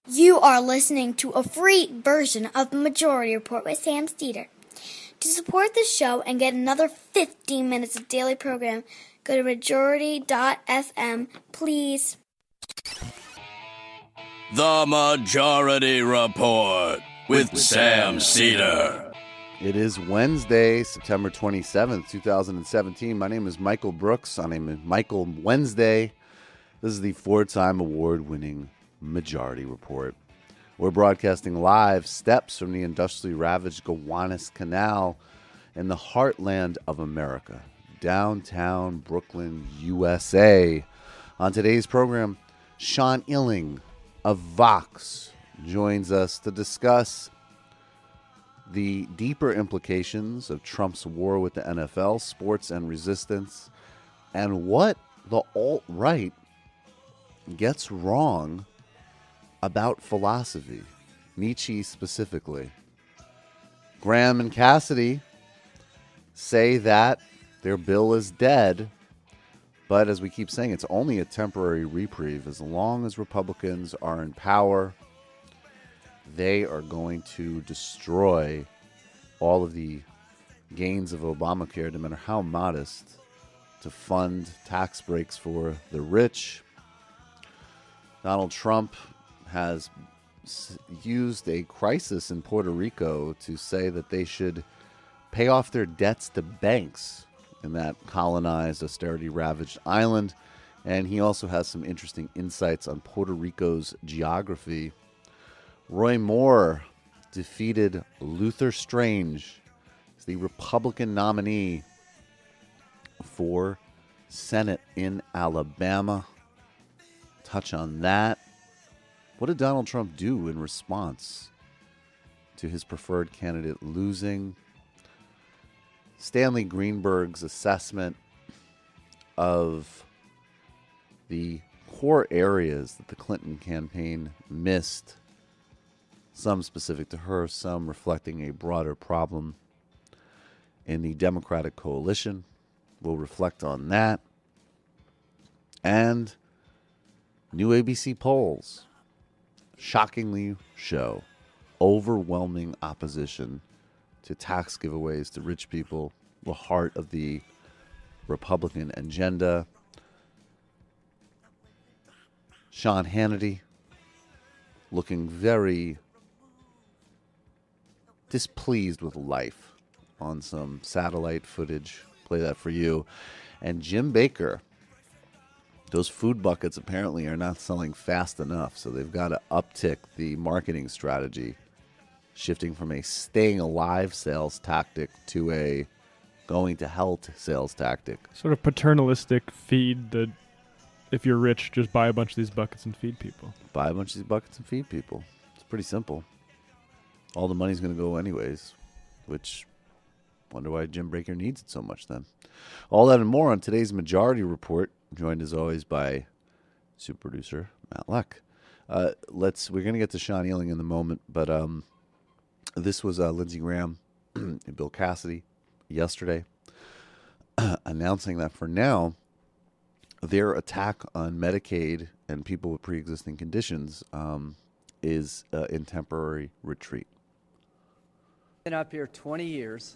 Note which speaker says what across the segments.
Speaker 1: You are listening to a free version of the Majority Report with Sam Steeder. To support the show and get another 15 minutes of daily program, go to majority.fm, please.
Speaker 2: The Majority Report with Sam Steeder.
Speaker 3: It is Wednesday, September 27th, 2017. My name is Michael Brooks. My name is Michael Wednesday. This is the four-time award-winning Majority Report. We're broadcasting live steps from the industrially ravaged Gowanus Canal in the heartland of America, downtown Brooklyn, USA. On today's program, Sean Illing of Vox joins us to discuss the deeper implications of Trump's war with the NFL, sports and resistance, and what the alt-right gets wrong about philosophy, Nietzsche specifically. Graham and Cassidy say that their bill is dead, but as we keep saying, it's only a temporary reprieve. As long as Republicans are in power, they are going to destroy all of the gains of Obamacare, no matter how modest, to fund tax breaks for the rich. Donald Trump has used a crisis in Puerto Rico to say that they should pay off their debts to banks in that colonized, austerity-ravaged island. And he also has some interesting insights on Puerto Rico's geography. Roy Moore defeated Luther Strange as the Republican nominee for Senate in Alabama. Touch on that. What did Donald Trump do in response to his preferred candidate losing? Stanley Greenberg's assessment of the core areas that the Clinton campaign missed, some specific to her, some reflecting a broader problem in the Democratic coalition. We'll reflect on that. And new ABC polls shockingly show overwhelming opposition to tax giveaways to rich people, the heart of the Republican agenda. Sean Hannity looking very displeased with life on some satellite footage. Play that for you. And Jim Baker, those food buckets apparently are not selling fast enough, so they've got to uptick the marketing strategy, shifting from a staying alive sales tactic to a going to hell sales tactic.
Speaker 4: Sort of paternalistic feed that if you're rich, just buy a bunch of these buckets and feed people.
Speaker 3: Buy a bunch of these buckets and feed people. It's pretty simple. All the money's going to go anyways, which wonder why Jim Baker needs it so much then. All that and more on today's Majority Report, joined as always by super producer Matt Leck. We're going to get to Sean Illing in a moment, but this was Lindsey Graham and Bill Cassidy yesterday announcing that for now, their attack on Medicaid and people with pre-existing conditions is in temporary retreat.
Speaker 5: I've been up here 20 years.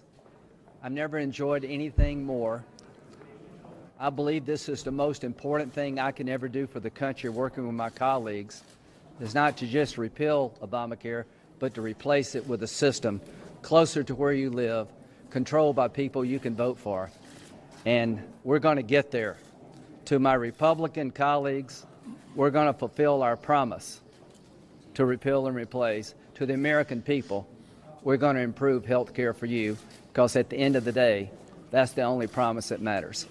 Speaker 5: I've never enjoyed anything more. I believe this is the most important thing I can ever do for the country, working with my colleagues, is not to just repeal Obamacare, but to replace it with a system closer to where you live, controlled by people you can vote for. And we're going to get there. To my Republican colleagues, we're going to fulfill our promise to repeal and replace. To the American people, we're going to improve health care for you, because at the end of the day, that's the only promise that matters.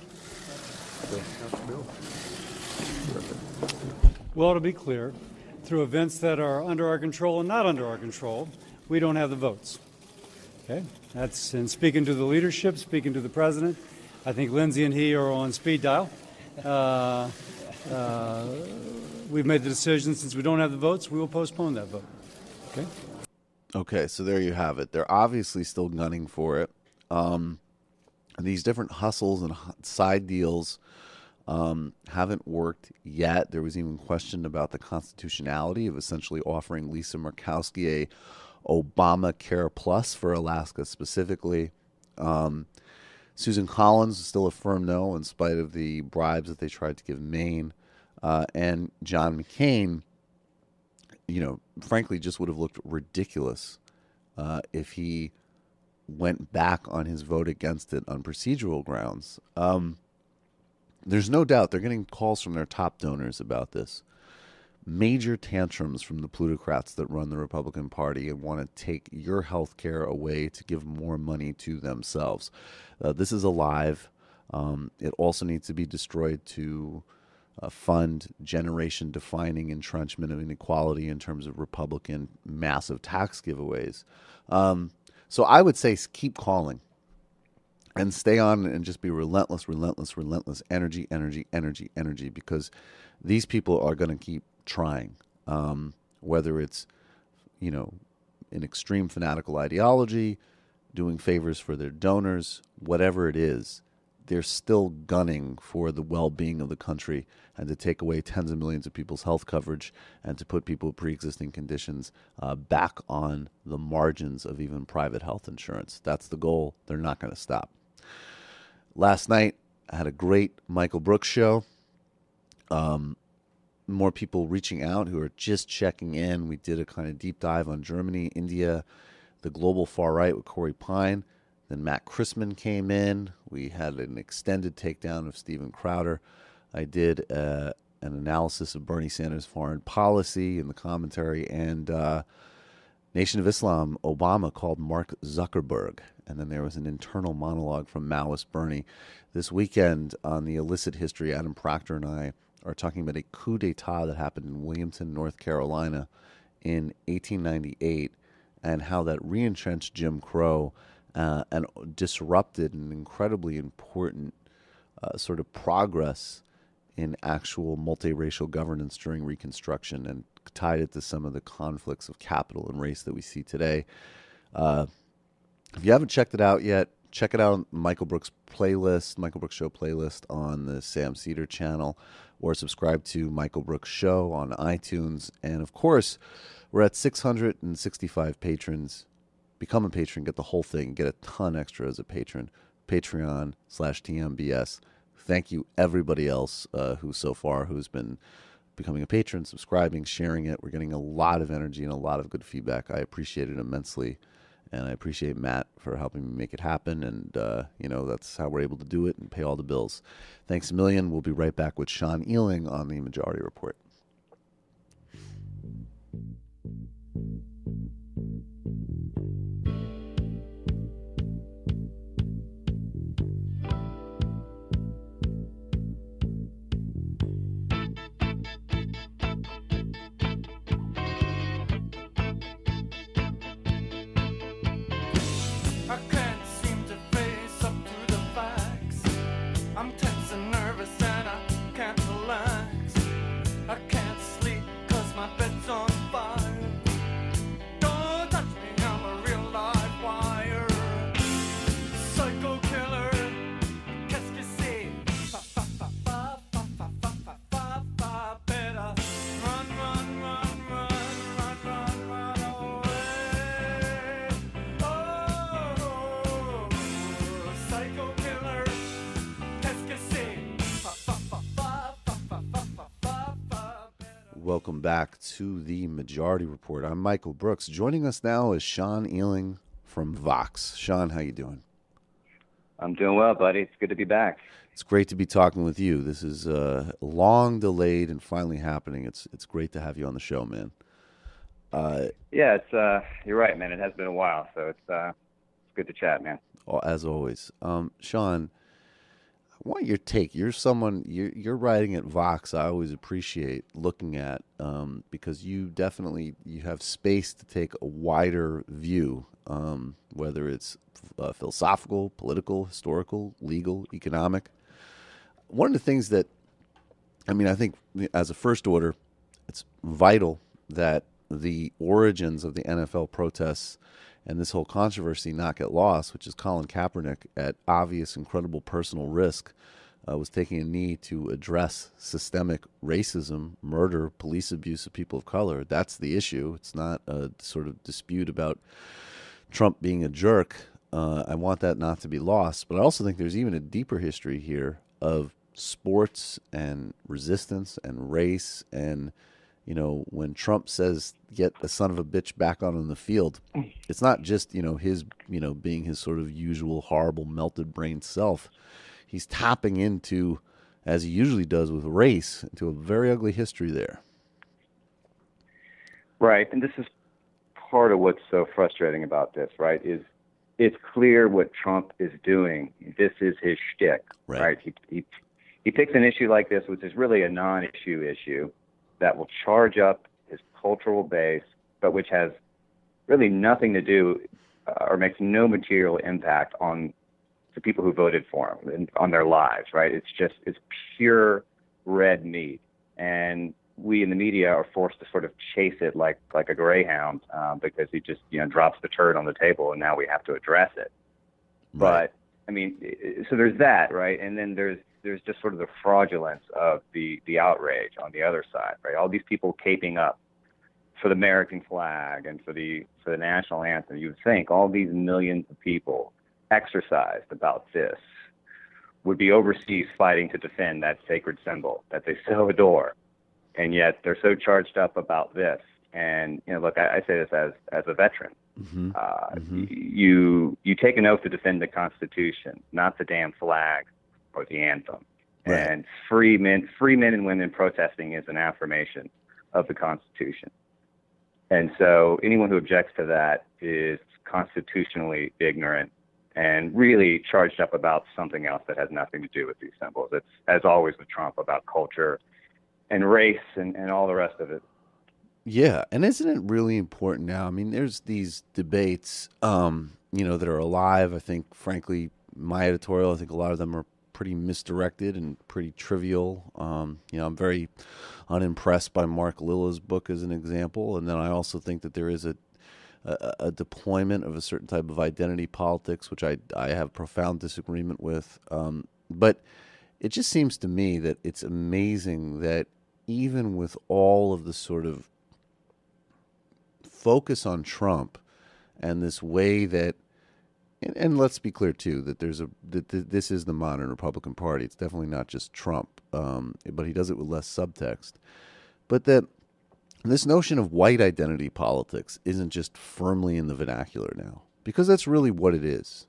Speaker 6: Well, to be clear, through events that are under our control and not under our control, we don't have the votes. Okay? That's in speaking to the leadership, speaking to the president. I think Lindsey and he are on speed dial. We've made the decision, since we don't have the votes, we will postpone that vote. Okay?
Speaker 3: Okay, so there you have it. They're obviously still gunning for it. These different hustles and side deals haven't worked yet. There was even question about the constitutionality of essentially offering Lisa Murkowski a Obamacare Plus for Alaska specifically. Susan Collins is still a firm no in spite of the bribes that they tried to give Maine. And John McCain, frankly, just would have looked ridiculous if he went back on his vote against it on procedural grounds. There's no doubt they're getting calls from their top donors about this. Major tantrums from the plutocrats that run the Republican Party and want to take your health care away to give more money to themselves. This is alive. It also needs to be destroyed to fund generation-defining entrenchment of inequality in terms of Republican massive tax giveaways. So I would say keep calling and stay on and just be relentless, energy, because these people are going to keep trying, whether it's, an extreme fanatical ideology, doing favors for their donors, whatever it is, they're still gunning for the well-being of the country and to take away tens of millions of people's health coverage and to put people with pre-existing conditions back on the margins of even private health insurance. That's the goal. They're not going to stop. Last night, I had a great Michael Brooks show. More people reaching out who are just checking in. We did a kind of deep dive on Germany, India, the global far right with Corey Pine. Then Matt Christman came in. We had an extended takedown of Steven Crowder. I did an analysis of Bernie Sanders' foreign policy in the commentary. And Nation of Islam, Obama called Mark Zuckerberg. And then there was an internal monologue from Maoist Bernie. This weekend on the Illicit History, Adam Proctor and I are talking about a coup d'etat that happened in Williamton, North Carolina in 1898 and how that re-entrenched Jim Crow and disrupted an incredibly important sort of progress in actual multiracial governance during Reconstruction and tied it to some of the conflicts of capital and race that we see today. If you haven't checked it out yet, check it out on Michael Brooks Show playlist on the Sam Cedar channel, or subscribe to Michael Brooks Show on iTunes. And of course, we're at 665 patrons. Become a patron, get the whole thing, get a ton extra as a patron. Patreon/TMBS. Thank you everybody else who's been becoming a patron, subscribing, sharing it. We're getting a lot of energy and a lot of good feedback. I appreciate it immensely. And I appreciate Matt for helping me make it happen. And, that's how we're able to do it and pay all the bills. Thanks a million. We'll be right back with Sean Ealing on the Majority Report. Welcome back to the Majority Report. I'm Michael Brooks. Joining us now is Sean Ealing from Vox. Sean, how you doing?
Speaker 7: I'm doing well, buddy. It's good to be back.
Speaker 3: It's great to be talking with you. This is long delayed and finally happening. It's great to have you on the show, man.
Speaker 7: Yeah, it's you're right, man. It has been a while, so it's good to chat, man.
Speaker 3: As always, Sean, I want your take. You're someone you're writing at Vox. I always appreciate looking at because you have space to take a wider view, whether it's philosophical, political, historical, legal, economic. One of the things that, I think as a first order, it's vital that the origins of the NFL protests and this whole controversy not get lost, which is Colin Kaepernick at obvious, incredible personal risk was taking a knee to address systemic racism, murder, police abuse of people of color. That's the issue. It's not a sort of dispute about Trump being a jerk. I want that not to be lost. But I also think there's even a deeper history here of sports and resistance and race. And, you know, when Trump says, get a son of a bitch back on the field, it's not just, his, being his sort of usual horrible melted brain self. He's tapping into, as he usually does with race, into a very ugly history there.
Speaker 7: Right. And this is part of what's so frustrating about this, right, is it's clear what Trump is doing. This is his shtick, right? He picks an issue like this, which is really a non-issue issue that will charge up his cultural base, but which has really nothing to do or makes no material impact on the people who voted for him and on their lives, right? It's pure red meat. And we in the media are forced to sort of chase it like a greyhound because he just drops the turd on the table, and now we have to address it. Right. But I mean, so there's that, right? And then there's just sort of the fraudulence of the outrage on the other side, right? All these people caping up for the American flag and for the national anthem. You would think all these millions of people exercised about this would be overseas fighting to defend that sacred symbol that they so adore. And yet they're so charged up about this. And, look, I say this as a veteran. You take an oath to defend the Constitution, not the damn flag or the anthem. Right. And free men and women protesting is an affirmation of the Constitution. And so anyone who objects to that is constitutionally ignorant and really charged up about something else that has nothing to do with these symbols. It's, as always with Trump, about culture and race and all the rest of it.
Speaker 3: Yeah, and isn't it really important now? I mean, there's these debates, that are alive. I think, frankly, my editorial, I think a lot of them are pretty misdirected and pretty trivial. I'm very unimpressed by Mark Lilla's book as an example. And then I also think that there is a deployment of a certain type of identity politics, which I have profound disagreement with. But it just seems to me that it's amazing that even with all of the sort of focus on Trump and this way that, and let's be clear too, that this is the modern Republican Party. It's definitely not just Trump, but he does it with less subtext. But that this notion of white identity politics isn't just firmly in the vernacular now, because that's really what it is.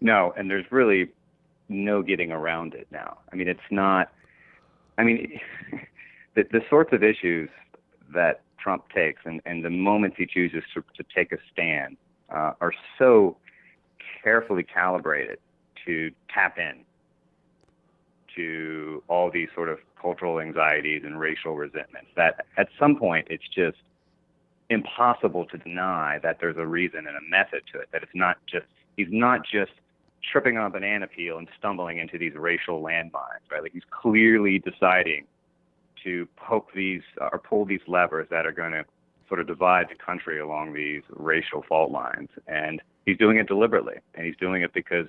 Speaker 7: No, and there's really no getting around it now. I mean, it's not. I mean, the sorts of issues that Trump takes and the moments he chooses to take a stand are so carefully calibrated to tap in to all these sort of cultural anxieties and racial resentments that at some point it's just impossible to deny that there's a reason and a method to it, that he's not just tripping on a banana peel and stumbling into these racial landmines, right? Like, he's clearly deciding to poke these or pull these levers that are going to sort of divide the country along these racial fault lines. And he's doing it deliberately, and he's doing it because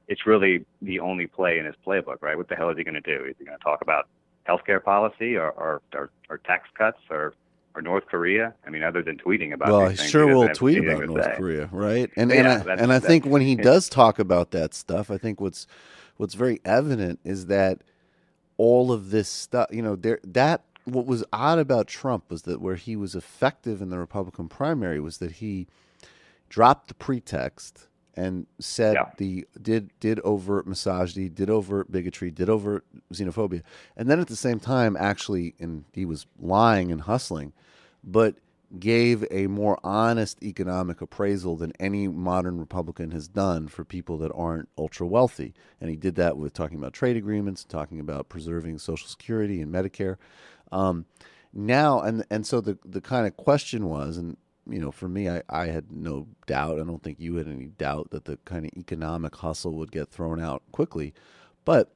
Speaker 7: it's really the only play in his playbook, right? What the hell is he going to do? Is he going to talk about healthcare policy or tax cuts or North Korea? I mean, other than tweeting about
Speaker 3: well,
Speaker 7: these
Speaker 3: he
Speaker 7: things,
Speaker 3: sure will tweet about North Korea, right? And I think when he does talk about that stuff, I think what's very evident is that all of this stuff, what was odd about Trump was that where he was effective in the Republican primary was that he dropped the pretext and said did overt misogyny, did overt bigotry, did overt xenophobia, and then at the same time actually, and he was lying and hustling, but gave a more honest economic appraisal than any modern Republican has done for people that aren't ultra wealthy. And he did that with talking about trade agreements, talking about preserving Social Security and Medicare. So the kind of question was, and for me, I had no doubt. I don't think you had any doubt that the kind of economic hustle would get thrown out quickly. But,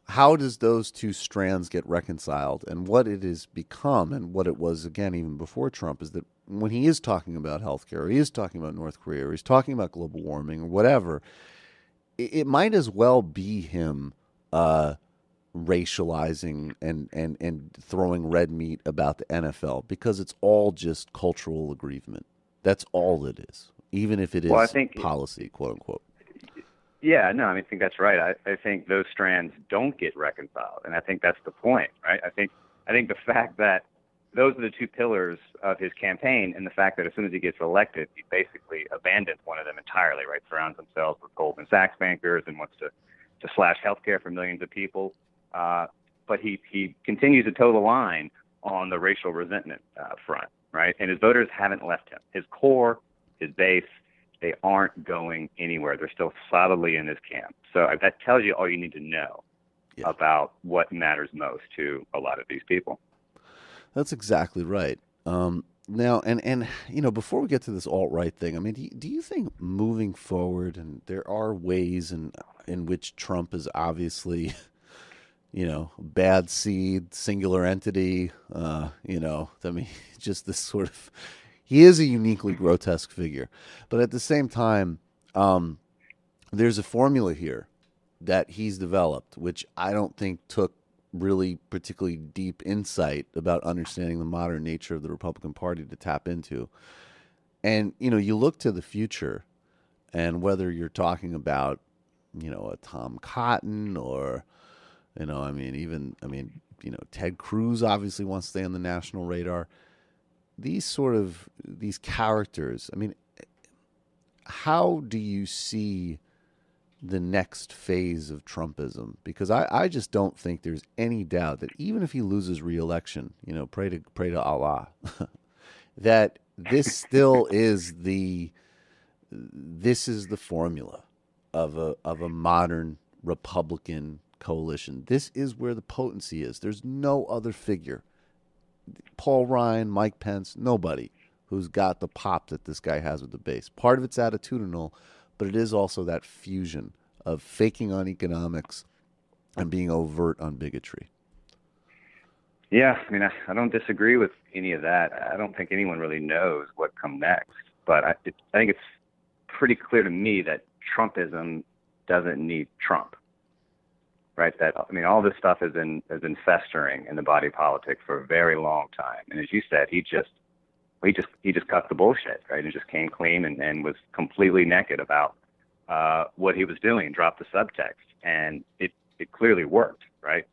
Speaker 3: how does those two strands get reconciled? And what it has become, and what it was, again, even before Trump, is that when he is talking about healthcare, or he is talking about North Korea, or he's talking about global warming, or whatever, it might as well be him racializing and throwing red meat about the NFL, because it's all just cultural aggrievement. That's all it is, even if it is policy, quote unquote.
Speaker 7: Yeah, no, I think that's right. I think those strands don't get reconciled, and I think that's the point, right? I think the fact that those are the two pillars of his campaign, and the fact that as soon as he gets elected, he basically abandons one of them entirely, right? Surrounds himself with Goldman Sachs bankers and wants to slash healthcare for millions of people. But he continues to toe the line on the racial resentment front, right? And his voters haven't left him. His core, his base, they aren't going anywhere. They're still solidly in his camp. So that tells you all you need to know about what matters most to a lot of these people.
Speaker 3: That's exactly right. Now, and before we get to this alt-right thing, do you think moving forward, and there are ways in which Trump is obviously, bad seed, singular entity, just this sort of, he is a uniquely grotesque figure. But at the same time, there's a formula here that he's developed, which I don't think took really particularly deep insight about understanding the modern nature of the Republican Party to tap into. And, you look to the future, and whether you're talking about, a Tom Cotton or, Ted Cruz obviously wants to stay on the national radar. These characters, how do you see the next phase of Trumpism? Because I just don't think there's any doubt that even if he loses re-election, pray to Allah, that this still is the formula of a modern Republican coalition. This is where the potency is. There's no other figure. Paul Ryan, Mike Pence, nobody who's got the pop that this guy has with the base. Part of it's attitudinal, but it is also that fusion of faking on economics and being overt on bigotry.
Speaker 7: Yeah, I don't disagree with any of that. I don't think anyone really knows what comes next. But I think it's pretty clear to me that Trumpism doesn't need Trump, right? That all this stuff has been festering in the body politic for a very long time. And as you said, he just cut the bullshit, right? And just came clean and was completely naked about what he was doing, dropped the subtext, and it clearly worked, right?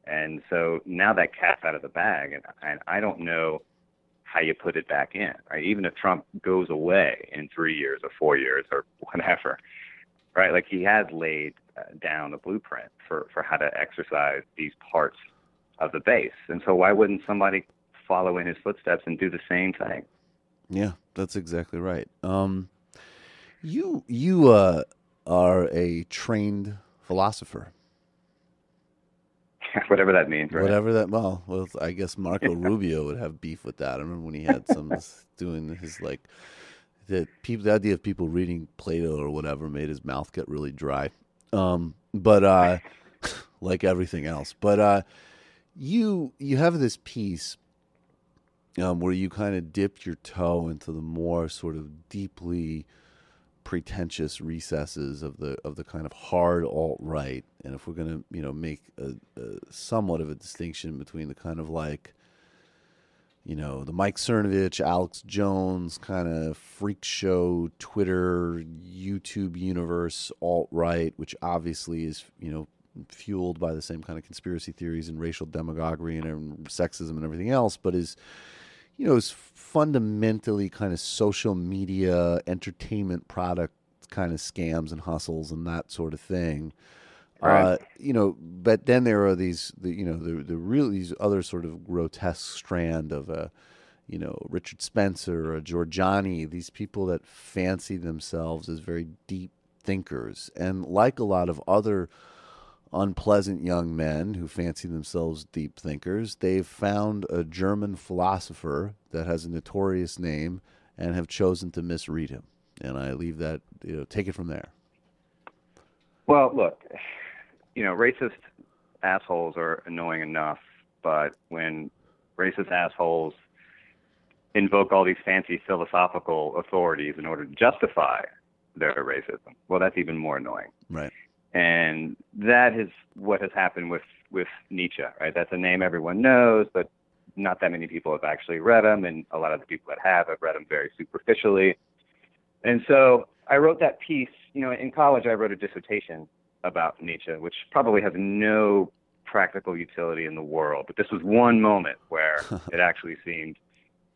Speaker 7: And so now that cat's out of the bag, and I don't know how you put it back in, right? Even if Trump goes away in 3 years or 4 years or whatever, right? Like, he has laid down a blueprint for how to exercise these parts of the base. And so why wouldn't somebody follow in his footsteps and do the same thing?
Speaker 3: Yeah, that's exactly right. You are a trained philosopher.
Speaker 7: Whatever that means, right?
Speaker 3: Whatever that, well, I guess Marco Rubio would have beef with that. I remember when he had some doing his the idea of people reading Plato or whatever made his mouth get really dry. But like everything else. But you have this piece where you kind of dipped your toe into the more sort of deeply pretentious recesses of the kind of hard alt-right. And if we're going to make a somewhat of a distinction between the kind of the Mike Cernovich, Alex Jones kind of freak show Twitter, YouTube universe alt-right, which obviously is fueled by the same kind of conspiracy theories and racial demagoguery and sexism and everything else, but is is fundamentally kind of social media, entertainment product kind of scams and hustles and that sort of thing.
Speaker 7: Right.
Speaker 3: But then there are these other sort of grotesque strand of Richard Spencer or Giorgiani, these people that fancy themselves as very deep thinkers. And like a lot of other unpleasant young men who fancy themselves deep thinkers, they've found a German philosopher that has a notorious name and have chosen to misread him. And I leave that, take it from there.
Speaker 7: Well, look, racist assholes are annoying enough, but when racist assholes invoke all these fancy philosophical authorities in order to justify their racism. Well, that's even more annoying.
Speaker 3: Right.
Speaker 7: And that is what has happened with Nietzsche, right? That's a name everyone knows, but not that many people have actually read him, and a lot of the people that have read him very superficially. And so I wrote that piece. In college, I wrote a dissertation about Nietzsche, which probably has no practical utility in the world. But this was one moment where it actually seemed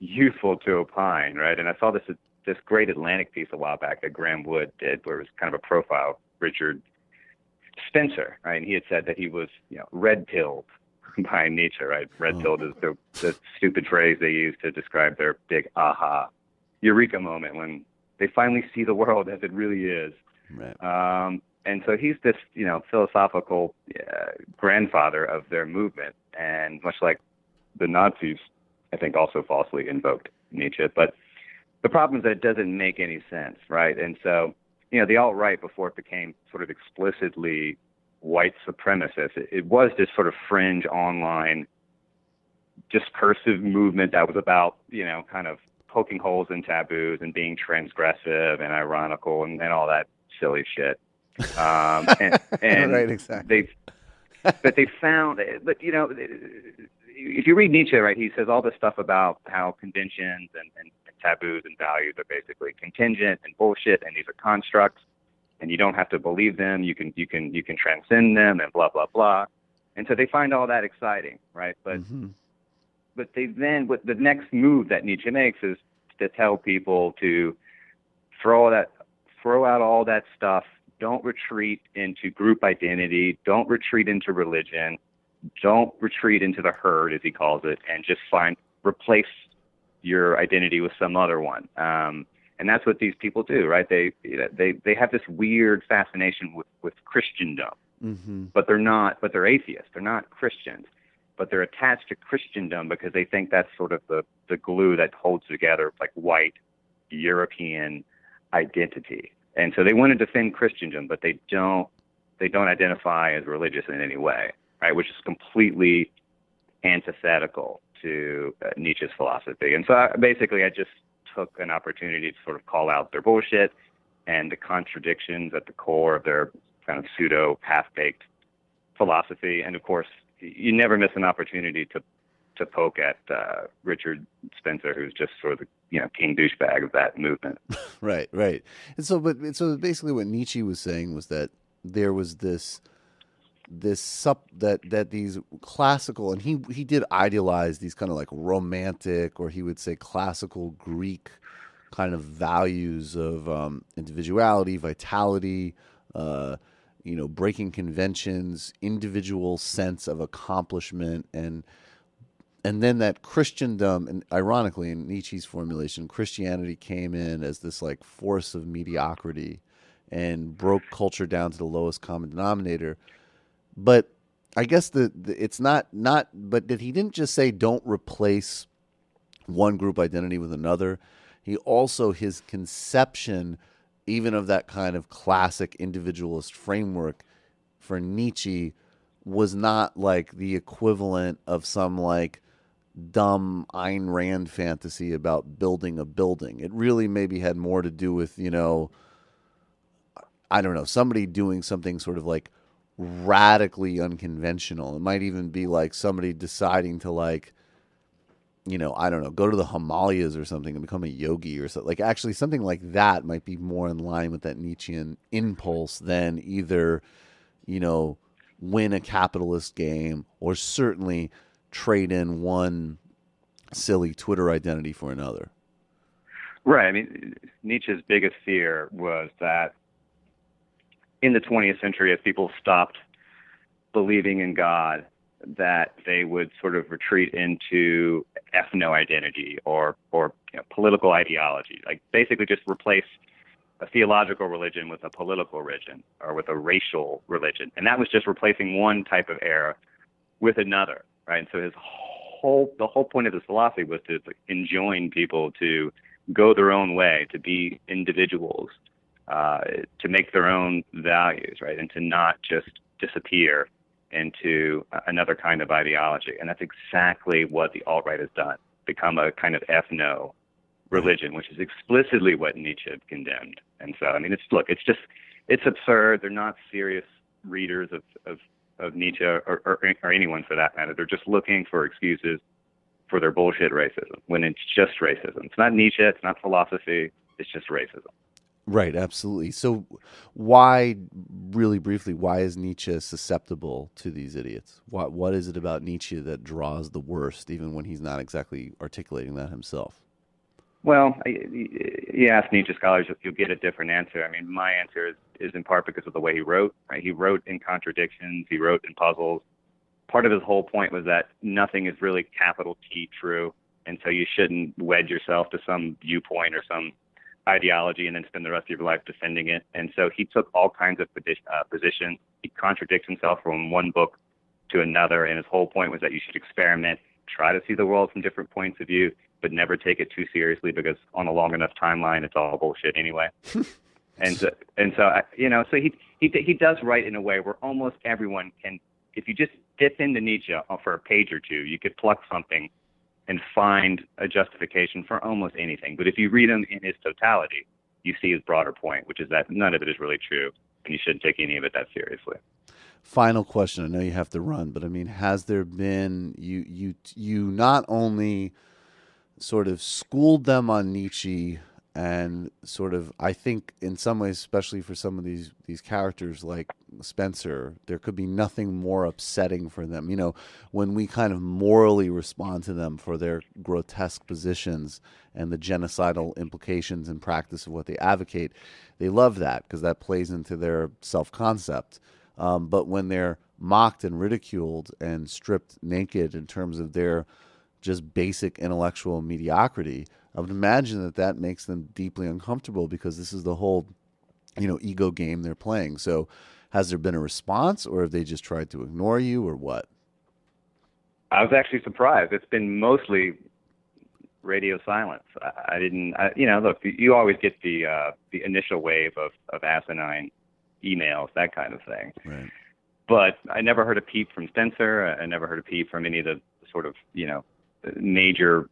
Speaker 7: useful to opine, right? And I saw this great Atlantic piece a while back that Graham Wood did, where it was kind of a profile of Richard Spencer, right? And he had said that he was, red-pilled by Nietzsche, right? Red-pilled is the stupid phrase they use to describe their big aha, eureka moment when they finally see the world as it really is.
Speaker 3: Right.
Speaker 7: And so he's this, philosophical grandfather of their movement. And much like the Nazis, I think also falsely invoked Nietzsche. But the problem is that it doesn't make any sense, right? And so, the alt-right, before it became sort of explicitly white supremacist, it was this sort of fringe online discursive movement that was about, kind of poking holes in taboos and being transgressive and ironical and all that silly shit. And
Speaker 3: right, exactly.
Speaker 7: They found, but if you read Nietzsche, right, he says all this stuff about how conventions and taboos and values are basically contingent and bullshit, and these are constructs, and you don't have to believe them. You can transcend them, and blah blah blah. And so they find all that exciting, right? But but they then, what the next move that Nietzsche makes is to tell people to throw out all that stuff. Don't retreat into group identity. Don't retreat into religion. Don't retreat into the herd, as he calls it, and just replace your identity with some other one. And that's what these people do, right? They have this weird fascination with Christendom, but they're not. But they're atheists. They're not Christians, but they're attached to Christendom because they think that's sort of the glue that holds together like white European identity. And so they want to defend Christendom, but they don't identify as religious in any way, right? Which is completely antithetical to Nietzsche's philosophy. And so I just took an opportunity to sort of call out their bullshit and the contradictions at the core of their kind of pseudo half-baked philosophy. And of course, you never miss an opportunity to poke at Richard Spencer, who's just sort of the king douchebag of that movement.
Speaker 3: Right. And so basically what Nietzsche was saying was that there was that these classical, and he did idealize these kind of like romantic, or he would say classical Greek kind of values of individuality, vitality, breaking conventions, individual sense of accomplishment, and then that Christendom, and ironically in Nietzsche's formulation, Christianity came in as this like force of mediocrity and broke culture down to the lowest common denominator. But I guess it's not, but that he didn't just say don't replace one group identity with another. He also, his conception, even of that kind of classic individualist framework for Nietzsche, was not like the equivalent of some like dumb Ayn Rand fantasy about building a building. It really maybe had more to do with, I don't know, somebody doing something sort of like radically unconventional. It might even be like somebody deciding to like, I don't know, go to the Himalayas or something and become a yogi or something. Like actually something like that might be more in line with that Nietzschean impulse than either, win a capitalist game or certainly trade in one silly Twitter identity for another.
Speaker 7: Right. I mean, Nietzsche's biggest fear was that in the 20th century, as people stopped believing in God, that they would sort of retreat into ethno-identity or political ideology, like basically just replace a theological religion with a political religion or with a racial religion. And that was just replacing one type of error with another. Right, and so the whole point of his philosophy was to enjoin people to go their own way, to be individuals, to make their own values, right, and to not just disappear into another kind of ideology. And that's exactly what the alt-right has done, become a kind of ethno religion, which is explicitly what Nietzsche condemned. And so, I mean, it's absurd. They're not serious readers of Nietzsche or anyone for that matter. They're just looking for excuses for their bullshit racism when it's just racism. It's not Nietzsche. It's not philosophy. It's just racism.
Speaker 3: Right, absolutely. So why, really briefly, why is Nietzsche susceptible to these idiots? What is it about Nietzsche that draws the worst, even when he's not exactly articulating that himself?
Speaker 7: Well, you ask Nietzsche scholars, you'll get a different answer. I mean, my answer is in part because of the way he wrote. Right? He wrote in contradictions. He wrote in puzzles. Part of his whole point was that nothing is really capital T true, and so you shouldn't wed yourself to some viewpoint or some ideology and then spend the rest of your life defending it. And so he took all kinds of positions. He contradicts himself from one book to another, and his whole point was that you should experiment, try to see the world from different points of view, but never take it too seriously, because on a long enough timeline, it's all bullshit anyway. And so he does write in a way where almost everyone can, if you just dip into Nietzsche for a page or two, you could pluck something and find a justification for almost anything. But if you read him in his totality, you see his broader point, which is that none of it is really true, and you shouldn't take any of it that seriously.
Speaker 3: Final question. I know you have to run, but I mean, has there been, you not only sort of schooled them on Nietzsche and sort of, I think in some ways, especially for some of these characters like Spencer, there could be nothing more upsetting for them. You know, when we kind of morally respond to them for their grotesque positions and the genocidal implications and practice of what they advocate, they love that because that plays into their self-concept. But when they're mocked and ridiculed and stripped naked in terms of their just basic intellectual mediocrity, I would imagine that makes them deeply uncomfortable, because this is the whole, ego game they're playing. So has there been a response, or have they just tried to ignore you, or what?
Speaker 7: I was actually surprised. It's been mostly radio silence. Look, you always get the initial wave of asinine emails, that kind of thing.
Speaker 3: Right.
Speaker 7: But I never heard a peep from Spencer. I never heard a peep from any of the sort of, major,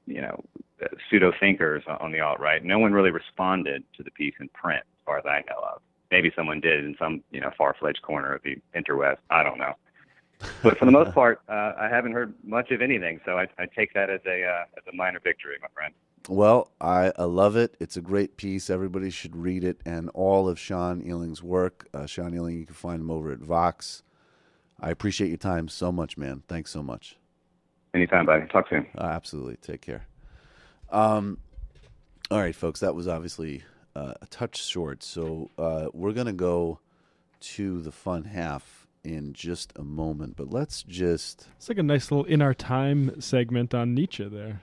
Speaker 7: pseudo thinkers on the alt-right. No one really responded to the piece in print, as far as I know of. Maybe someone did in some, far-fledged corner of the interweb. I don't know. But for the most part, I haven't heard much of anything. So I take that as a minor victory, my friend.
Speaker 3: Well, I love it. It's a great piece. Everybody should read it, and all of Sean Ealing's work. Sean Ealing, you can find him over at Vox. I appreciate your time so much, man. Thanks so much.
Speaker 7: Anytime, buddy. Talk soon.
Speaker 3: Absolutely. Take care. All right, folks. That was obviously a touch short, so we're going to go to the fun half in just a moment. But let's just...
Speaker 4: It's like a nice little In Our Time segment on Nietzsche there.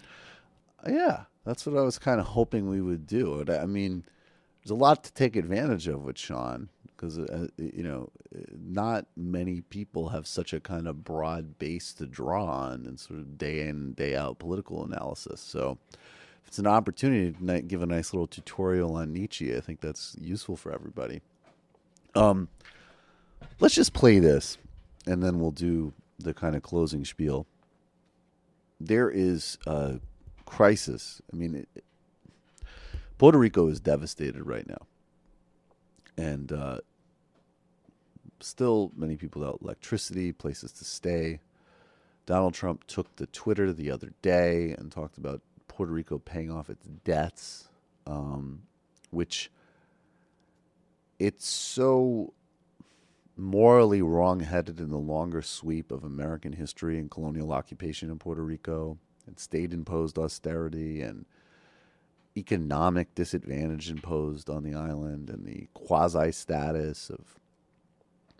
Speaker 3: Yeah, that's what I was kind of hoping we would do. I mean, there's a lot to take advantage of with Sean, because, not many people have such a kind of broad base to draw on and sort of day in, day out political analysis. So if it's an opportunity to give a nice little tutorial on Nietzsche, I think that's useful for everybody. Let's just play this, and then we'll do the kind of closing spiel. There is a crisis. I mean, Puerto Rico is devastated right now. And still many people without electricity, places to stay. Donald Trump took to Twitter the other day and talked about Puerto Rico paying off its debts, which it's so morally wrong-headed in the longer sweep of American history and colonial occupation in Puerto Rico and state-imposed austerity and economic disadvantage imposed on the island and the quasi-status of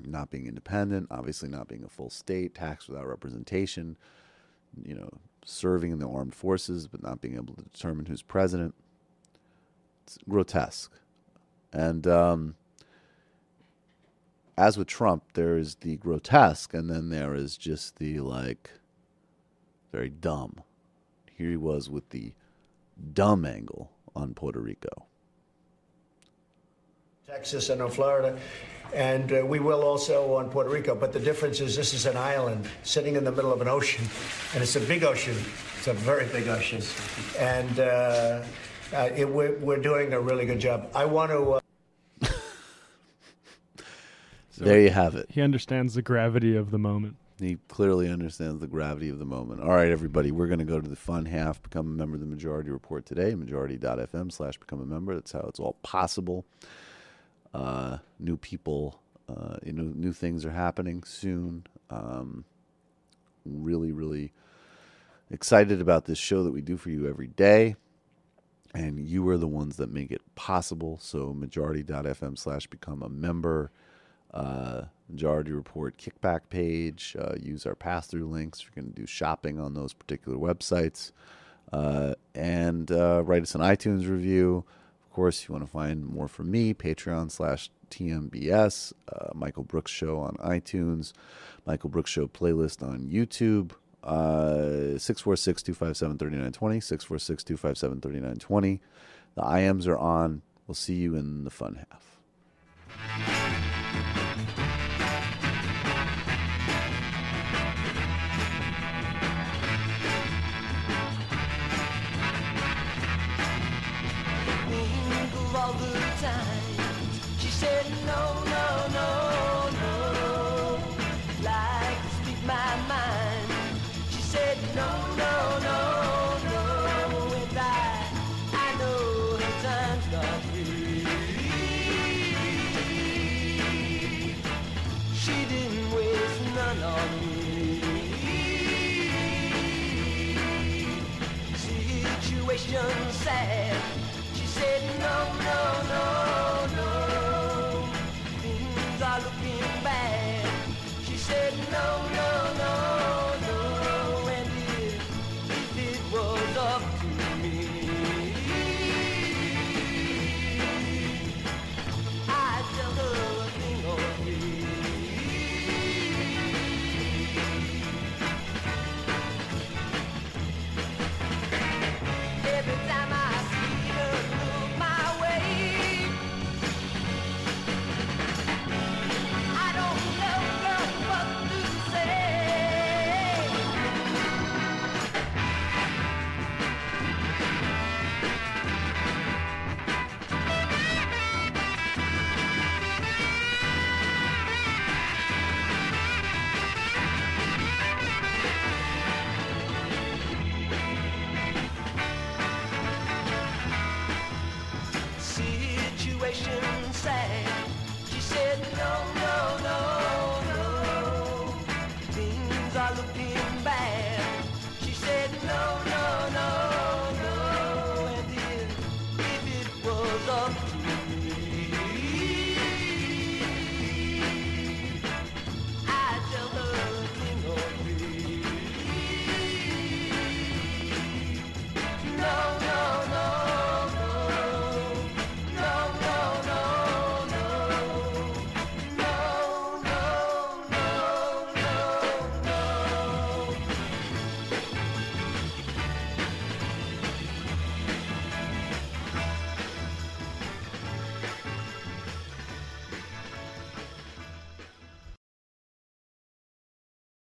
Speaker 3: not being independent, obviously not being a full state, taxed without representation, serving in the armed forces but not being able to determine who's president. It's grotesque. And as with Trump, there is the grotesque, and then there is just the, very dumb. Here he was with the dumb angle on Puerto Rico.
Speaker 8: Texas and on Florida, and we will also on Puerto Rico. But the difference is this is an island sitting in the middle of an ocean, and it's a big ocean. It's a very big ocean, and we're doing a really good job. I want to...
Speaker 3: there you have it.
Speaker 4: He understands the gravity of the moment.
Speaker 3: He clearly understands the gravity of the moment. All right, everybody, we're going to go to the fun half. Become a member of the Majority Report today, majority.fm/become a member. That's how it's all possible. New people, new things are happening soon. Really, really excited about this show that we do for you every day. And you are the ones that make it possible. So majority.fm/become a member. Majority Report kickback page. Use our pass-through links. You're going to do shopping on those particular websites. And write us an iTunes review. Of course, you want to find more from me, Patreon/TMBS, Michael Brooks Show on iTunes, Michael Brooks Show playlist on YouTube, 646-257-3920, 646-257-3920. The IMs are on. We'll see you in the fun half.
Speaker 9: All the time, she said no, no, no, no, like to speak my mind. She said no, no, no, no, and I know her time's not free. She didn't waste none on me. Situation sad. She said no, no.